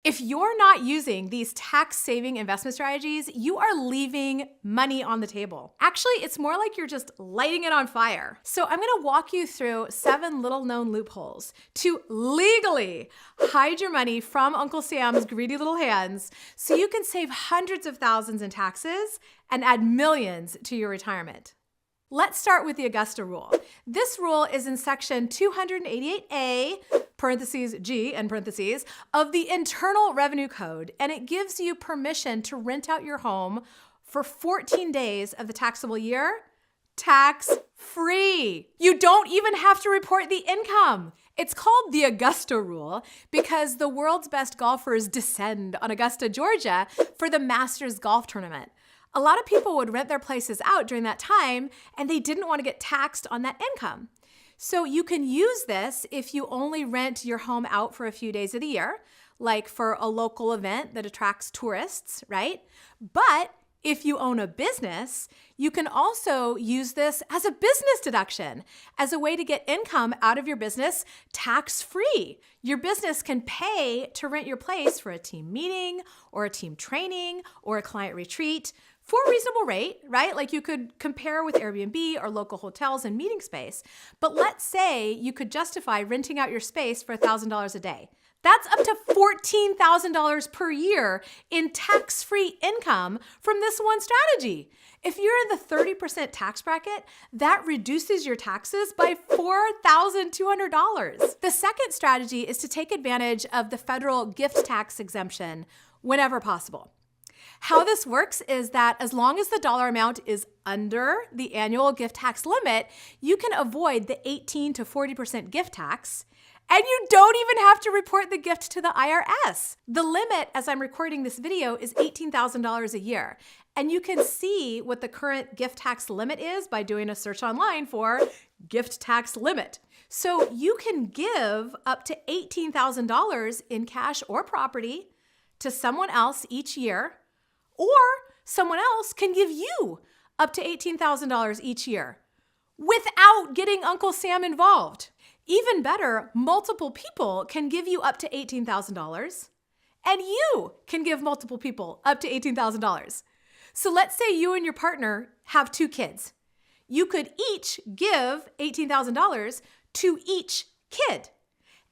If you're not using these tax-saving investment strategies, you are leaving money on the table. Actually, it's more like you're just lighting it on fire. So I'm gonna walk you through 7 little-known loopholes to legally hide your money from Uncle Sam's greedy little hands so you can save hundreds of thousands in taxes and add millions to your retirement. Let's start with the Augusta rule. This rule is in section 288A, parentheses G and parentheses, of the Internal Revenue Code, and it gives you permission to rent out your home for 14 days of the taxable year, tax-free. You don't even have to report the income. It's called the Augusta rule because the world's best golfers descend on Augusta, Georgia for the Masters golf tournament. A lot of people would rent their places out during that time and they didn't want to get taxed on that income. So you can use this if you only rent your home out for a few days of the year, like for a local event that attracts tourists, right? But if you own a business, you can also use this as a business deduction, as a way to get income out of your business tax-free. Your business can pay to rent your place for a team meeting or a team training or a client retreat for a reasonable rate, right? Like you could compare with Airbnb or local hotels and meeting space. But let's say you could justify renting out your space for $1,000 a day. That's up to $14,000 per year in tax-free income from this one strategy. If you're in the 30% tax bracket, that reduces your taxes by $4,200. The second strategy is to take advantage of the federal gift tax exemption whenever possible. How this works is that as long as the dollar amount is under the annual gift tax limit, you can avoid the 18 to 40% gift tax, and you don't even have to report the gift to the IRS. The limit, as I'm recording this video, is $18,000 a year. And you can see what the current gift tax limit is by doing a search online for gift tax limit. So you can give up to $18,000 in cash or property to someone else each year, or someone else can give you up to $18,000 each year without getting Uncle Sam involved. Even better, multiple people can give you up to $18,000, and you can give multiple people up to $18,000. So let's say you and your partner have 2 kids. You could each give $18,000 to each kid.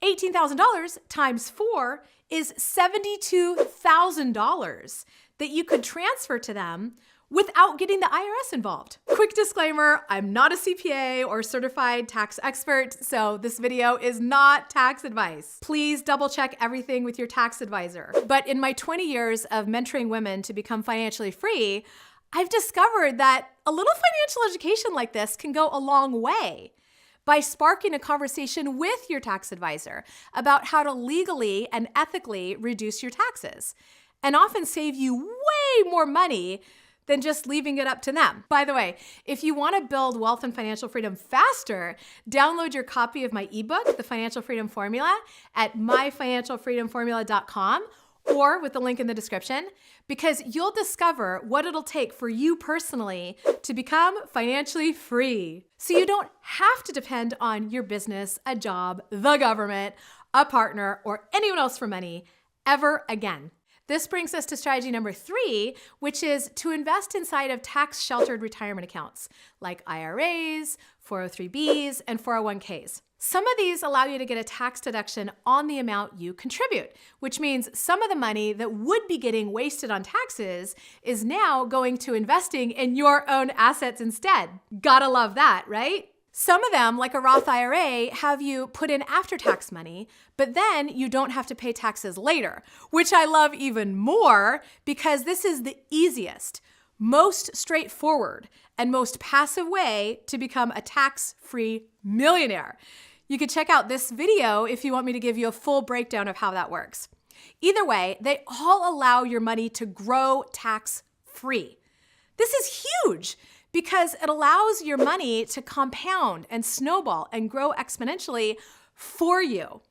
$18,000 times 4 is $72,000 that you could transfer to them without getting the IRS involved. Quick disclaimer, I'm not a CPA or certified tax expert, so this video is not tax advice. Please double check everything with your tax advisor. But in my 20 years of mentoring women to become financially free, I've discovered that a little financial education like this can go a long way by sparking a conversation with your tax advisor about how to legally and ethically reduce your taxes, and often save you way more money than just leaving it up to them. By the way, if you want to build wealth and financial freedom faster, download your copy of my ebook, The Financial Freedom Formula, at myfinancialfreedomformula.com or with the link in the description, because you'll discover what it'll take for you personally to become financially free. So you don't have to depend on your business, a job, the government, a partner, or anyone else for money ever again. This brings us to strategy number 3, which is to invest inside of tax-sheltered retirement accounts like IRAs, 403Bs, and 401Ks. Some of these allow you to get a tax deduction on the amount you contribute, which means some of the money that would be getting wasted on taxes is now going to investing in your own assets instead. Gotta love that, right? Some of them, like a Roth IRA, have you put in after-tax money, but then you don't have to pay taxes later, which I love even more because this is the easiest, most straightforward, and most passive way to become a tax-free millionaire. You can check out this video if you want me to give you a full breakdown of how that works. Either way, they all allow your money to grow tax-free. This is huge, because it allows your money to compound and snowball and grow exponentially for you.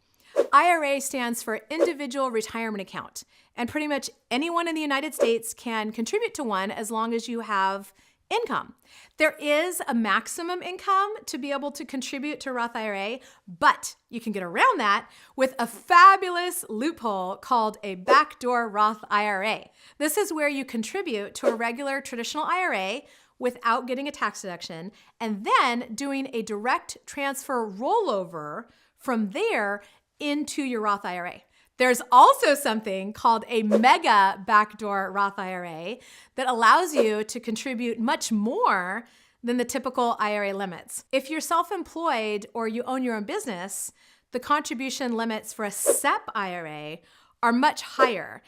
IRA stands for Individual Retirement Account, and pretty much anyone in the United States can contribute to one as long as you have income. There is a maximum income to be able to contribute to a Roth IRA, but you can get around that with a fabulous loophole called a backdoor Roth IRA. This is where you contribute to a regular traditional IRA without getting a tax deduction, and then doing a direct transfer rollover from there into your Roth IRA. There's also something called a mega backdoor Roth IRA that allows you to contribute much more than the typical IRA limits. If you're self-employed or you own your own business, the contribution limits for a SEP IRA are much higher.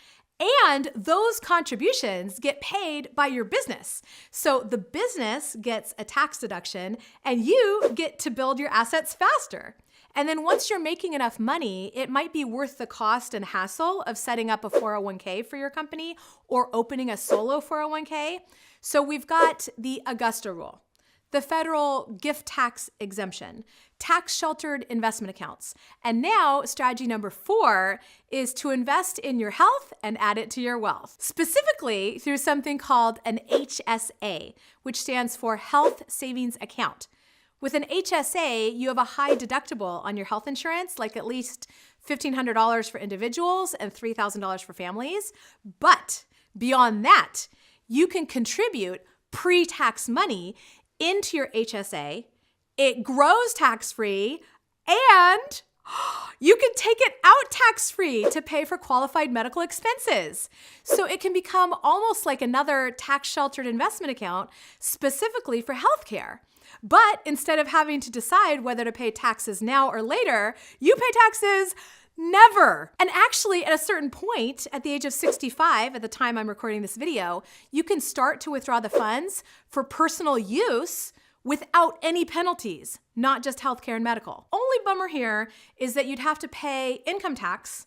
And those contributions get paid by your business. So the business gets a tax deduction and you get to build your assets faster. And then once you're making enough money, it might be worth the cost and hassle of setting up a 401k for your company or opening a solo 401k. So we've got the Augusta rule, the federal gift tax exemption, tax sheltered investment accounts. And now strategy number 4 is to invest in your health and add it to your wealth, specifically through something called an HSA, which stands for Health Savings Account. With an HSA, you have a high deductible on your health insurance, like at least $1,500 for individuals and $3,000 for families. But beyond that, you can contribute pre-tax money into your HSA. It grows tax-free, and you can take it out tax-free to pay for qualified medical expenses. So it can become almost like another tax-sheltered investment account specifically for healthcare. But instead of having to decide whether to pay taxes now or later, you pay taxes never. And actually, at a certain point, at the age of 65, at the time I'm recording this video, you can start to withdraw the funds for personal use without any penalties, not just healthcare and medical. Only bummer here is that you'd have to pay income tax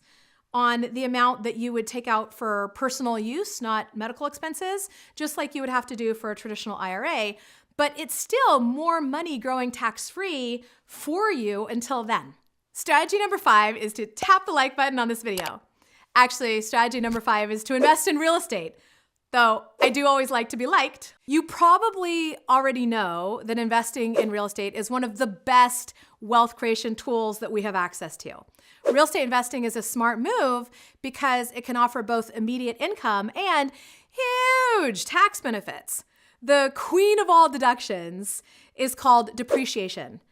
on the amount that you would take out for personal use, not medical expenses, just like you would have to do for a traditional IRA. But it's still more money growing tax-free for you until then. Strategy number 5 is to tap the like button on this video. Actually, strategy number 5 is to invest in real estate, though I do always like to be liked. You probably already know that investing in real estate is one of the best wealth creation tools that we have access to. Real estate investing is a smart move because it can offer both immediate income and huge tax benefits. The queen of all deductions is called depreciation,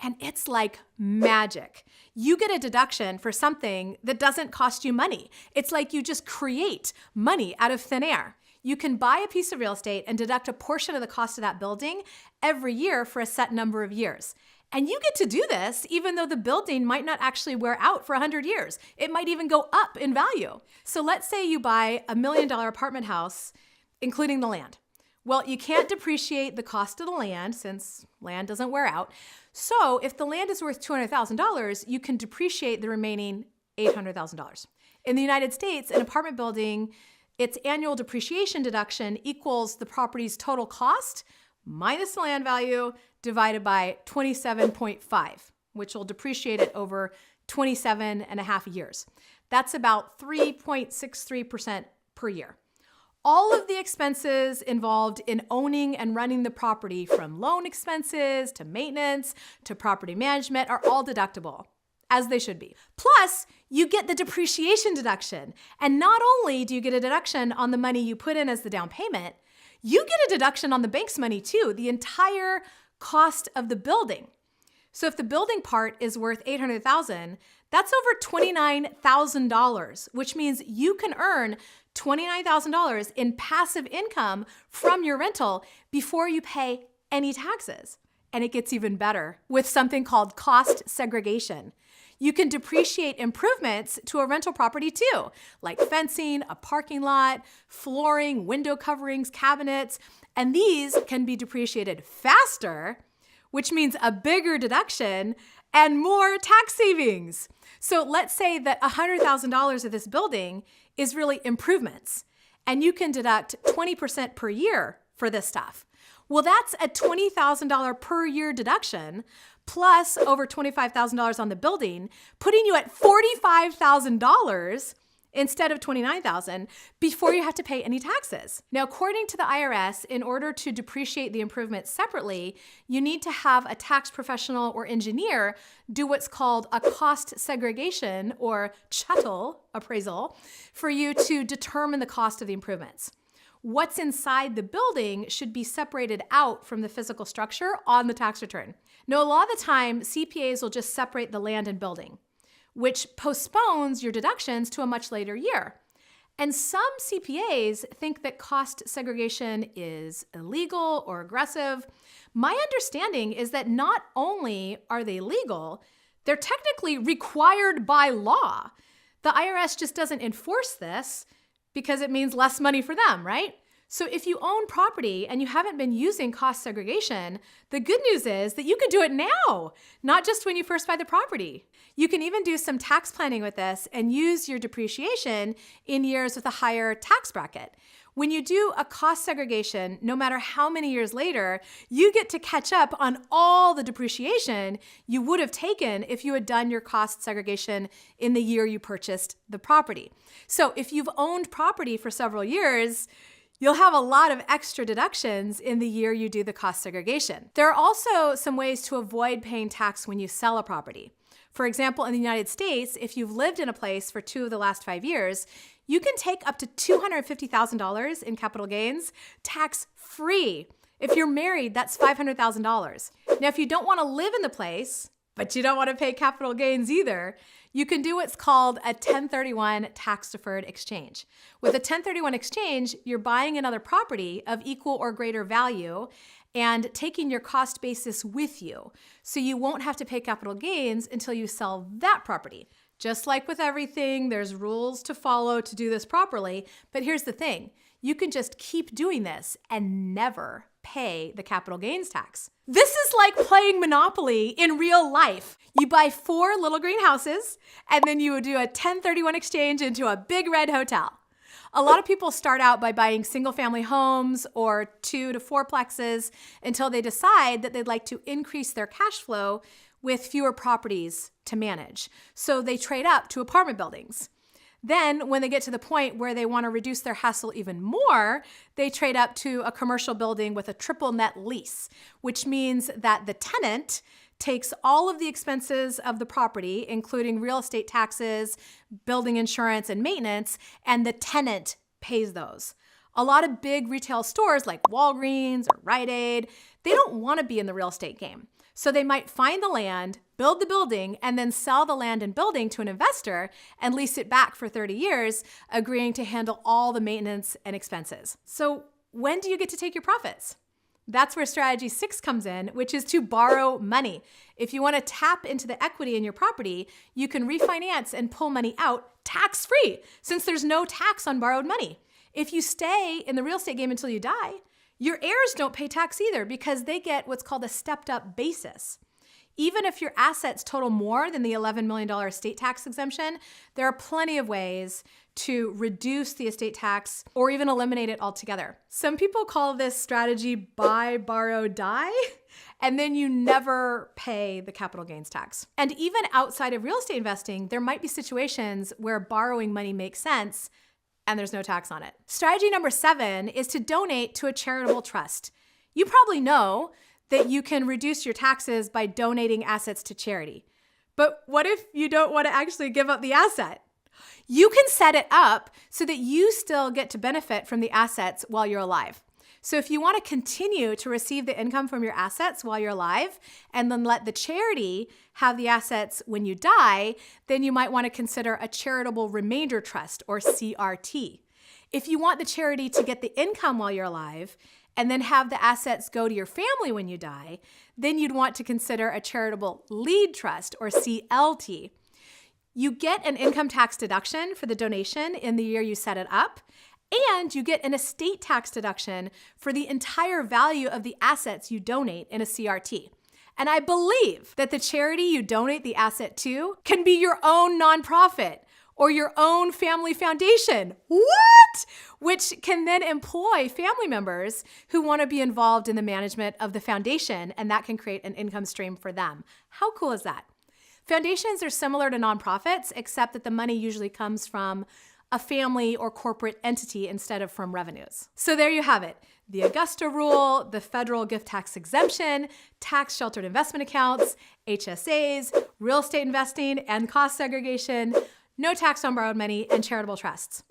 and it's like magic. You get a deduction for something that doesn't cost you money. It's like you just create money out of thin air. You can buy a piece of real estate and deduct a portion of the cost of that building every year for a set number of years. And you get to do this even though the building might not actually wear out for 100 years. It might even go up in value. So let's say you buy $1 million apartment house, including the land. Well, you can't depreciate the cost of the land since land doesn't wear out. So if the land is worth $200,000, you can depreciate the remaining $800,000. In the United States, an apartment building, its annual depreciation deduction equals the property's total cost minus the land value divided by 27.5, which will depreciate it over 27 and a half years. That's about 3.63% per year. All of the expenses involved in owning and running the property, from loan expenses to maintenance to property management, are all deductible, as they should be. Plus, you get the depreciation deduction. And not only do you get a deduction on the money you put in as the down payment, you get a deduction on the bank's money too, the entire cost of the building. So if the building part is worth $800,000, that's over $29,000, which means you can earn $29,000 in passive income from your rental before you pay any taxes. And it gets even better with something called cost segregation. You can depreciate improvements to a rental property too, like fencing, a parking lot, flooring, window coverings, cabinets, and these can be depreciated faster, which means a bigger deduction and more tax savings. So let's say that $100,000 of this building is really improvements, and you can deduct 20% per year for this stuff. Well, that's a $20,000 per year deduction plus over $25,000 on the building, putting you at $45,000 instead of $29,000 before you have to pay any taxes. Now, according to the IRS, in order to depreciate the improvements separately, you need to have a tax professional or engineer do what's called a cost segregation or chattel appraisal for you to determine the cost of the improvements. What's inside the building should be separated out from the physical structure on the tax return. Now, a lot of the time, CPAs will just separate the land and building, which postpones your deductions to a much later year. And some CPAs think that cost segregation is illegal or aggressive. My understanding is that not only are they legal, they're technically required by law. The IRS just doesn't enforce this because it means less money for them, right? So if you own property and you haven't been using cost segregation, the good news is that you can do it now, not just when you first buy the property. You can even do some tax planning with this and use your depreciation in years with a higher tax bracket. When you do a cost segregation, no matter how many years later, you get to catch up on all the depreciation you would have taken if you had done your cost segregation in the year you purchased the property. So if you've owned property for several years, you'll have a lot of extra deductions in the year you do the cost segregation. There are also some ways to avoid paying tax when you sell a property. For example, in the United States, if you've lived in a place for 2 of the last 5 years, you can take up to $250,000 in capital gains tax-free. If you're married, that's $500,000. Now, if you don't want to live in the place, but you don't want to pay capital gains either, you can do what's called a 1031 tax-deferred exchange. With a 1031 exchange, you're buying another property of equal or greater value and taking your cost basis with you. So you won't have to pay capital gains until you sell that property. Just like with everything, there's rules to follow to do this properly. But here's the thing. You can just keep doing this and never pay the capital gains tax. This is like playing Monopoly in real life. You buy 4 little green houses, and then you would do a 1031 exchange into a big red hotel. A lot of people start out by buying single-family homes or 2 to 4 plexes until they decide that they'd like to increase their cash flow with fewer properties to manage. So they trade up to apartment buildings. Then when they get to the point where they want to reduce their hassle even more, they trade up to a commercial building with a triple net lease, which means that the tenant takes all of the expenses of the property, including real estate taxes, building insurance, and maintenance, and the tenant pays those. A lot of big retail stores like Walgreens or Rite Aid, they don't want to be in the real estate game. So they might find the land, build the building, and then sell the land and building to an investor and lease it back for 30 years, agreeing to handle all the maintenance and expenses. So when do you get to take your profits? That's where strategy 6 comes in, which is to borrow money. If you want to tap into the equity in your property, you can refinance and pull money out tax-free, since there's no tax on borrowed money. If you stay in the real estate game until you die, your heirs don't pay tax either because they get what's called a stepped-up basis. Even if your assets total more than the $11 million estate tax exemption, there are plenty of ways to reduce the estate tax or even eliminate it altogether. Some people call this strategy buy, borrow, die, and then you never pay the capital gains tax. And even outside of real estate investing, there might be situations where borrowing money makes sense and there's no tax on it. Strategy number 7 is to donate to a charitable trust. You probably know that you can reduce your taxes by donating assets to charity. But what if you don't want to actually give up the asset? You can set it up so that you still get to benefit from the assets while you're alive. So if you want to continue to receive the income from your assets while you're alive and then let the charity have the assets when you die, then you might want to consider a charitable remainder trust or CRT. If you want the charity to get the income while you're alive and then have the assets go to your family when you die, then you'd want to consider a charitable lead trust or CLT. You get an income tax deduction for the donation in the year you set it up, and you get an estate tax deduction for the entire value of the assets you donate in a CRT. And I believe that the charity you donate the asset to can be your own nonprofit or your own family foundation. What? Which can then employ family members who want to be involved in the management of the foundation, and that can create an income stream for them. How cool is that? Foundations are similar to nonprofits, except that the money usually comes from a family or corporate entity instead of from revenues. So there you have it. The Augusta rule, the federal gift tax exemption, tax sheltered investment accounts, HSAs, real estate investing and cost segregation, no tax on borrowed money, and charitable trusts.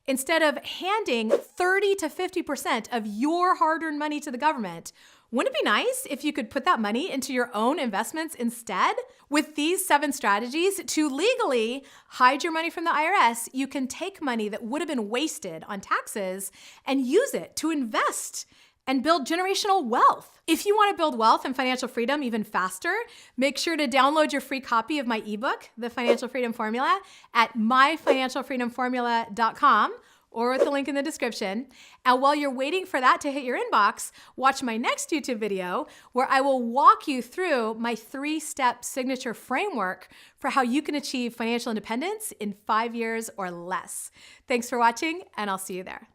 Instead of handing 30 to 50% of your hard-earned money to the government, wouldn't it be nice if you could put that money into your own investments instead? With these 7 strategies to legally hide your money from the IRS, you can take money that would have been wasted on taxes and use it to invest and build generational wealth. If you want to build wealth and financial freedom even faster, make sure to download your free copy of my ebook, The Financial Freedom Formula, at myfinancialfreedomformula.com or with the link in the description. And while you're waiting for that to hit your inbox, watch my next YouTube video where I will walk you through my 3-step signature framework for how you can achieve financial independence in 5 years or less. Thanks for watching, and I'll see you there.